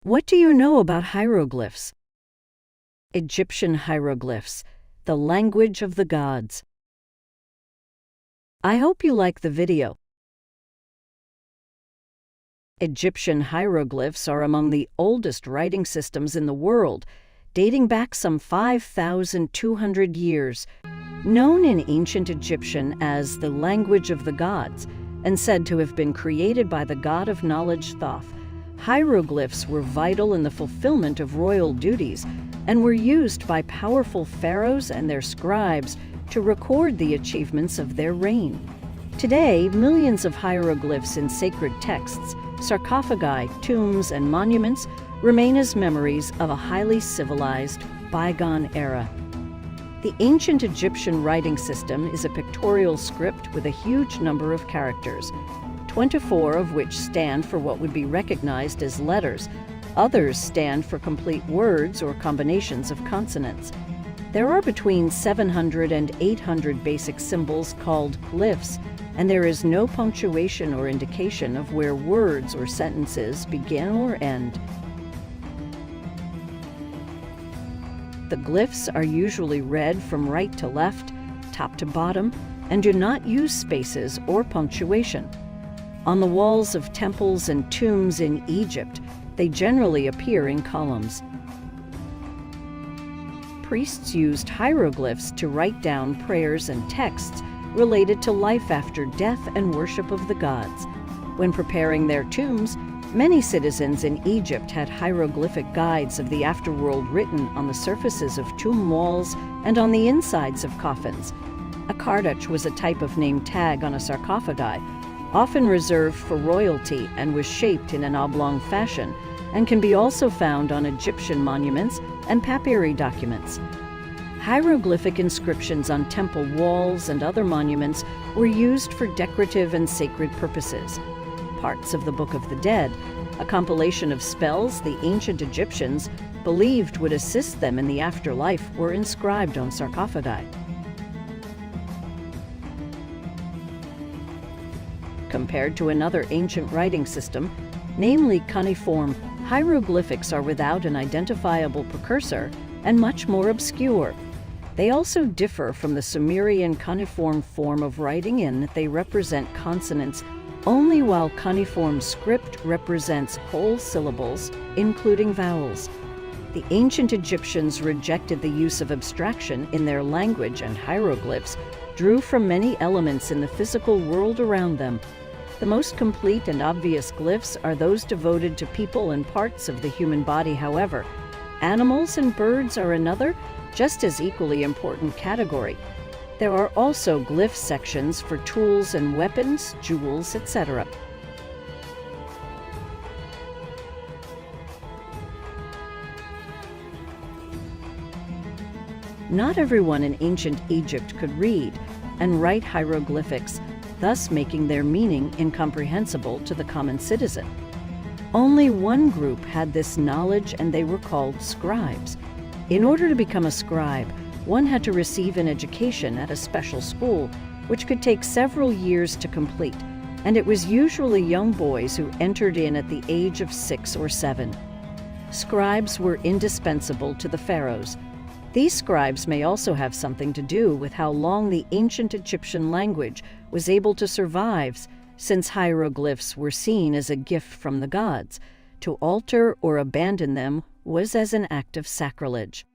What do you know about hieroglyphs? Egyptian hieroglyphs, the language of the gods. I hope you like the video. Egyptian hieroglyphs are among the oldest writing systems in the world, dating back some 5,200 years. Known in ancient Egyptian as the language of the gods, and said to have been created by the god of knowledge Thoth, hieroglyphs were vital in the fulfillment of royal duties and were used by powerful pharaohs and their scribes to record the achievements of their reign. Today, millions of hieroglyphs in sacred texts, sarcophagi, tombs, and monuments remain as memories of a highly civilized, bygone era. The ancient Egyptian writing system is a pictorial script with a huge number of characters, 24 of which stand for what would be recognized as letters. Others stand for complete words or combinations of consonants. There are between 700 and 800 basic symbols called glyphs, and there is no punctuation or indication of where words or sentences begin or end. The glyphs are usually read from right to left, top to bottom, and do not use spaces or punctuation. On the walls of temples and tombs in Egypt, they generally appear in columns. Priests used hieroglyphs to write down prayers and texts related to life after death and worship of the gods. When preparing their tombs, many citizens in Egypt had hieroglyphic guides of the afterworld written on the surfaces of tomb walls and on the insides of coffins. A kardach was a type of name tag on a sarcophagi, often reserved for royalty, and was shaped in an oblong fashion, and can be also found on Egyptian monuments and papyri documents. Hieroglyphic inscriptions on temple walls and other monuments were used for decorative and sacred purposes. Parts of the Book of the Dead, a compilation of spells the ancient Egyptians believed would assist them in the afterlife, were inscribed on sarcophagi. Compared to another ancient writing system, namely cuneiform, hieroglyphics are without an identifiable precursor and much more obscure. They also differ from the Sumerian cuneiform form of writing in that they represent consonants only, while cuneiform script represents whole syllables, including vowels. The ancient Egyptians rejected the use of abstraction in their language, and hieroglyphs drew from many elements in the physical world around them. The most complete and obvious glyphs are those devoted to people and parts of the human body. However, animals and birds are another, just as equally important category. There are also glyph sections for tools and weapons, jewels, etc. Not everyone in ancient Egypt could read and write hieroglyphics, thus making their meaning incomprehensible to the common citizen. Only one group had this knowledge, and they were called scribes. In order to become a scribe, one had to receive an education at a special school, which could take several years to complete, and it was usually young boys who entered in at the age of 6 or 7. Scribes were indispensable to the pharaohs. These scribes may also have something to do with how long the ancient Egyptian language was able to survive, since hieroglyphs were seen as a gift from the gods. To alter or abandon them was as an act of sacrilege.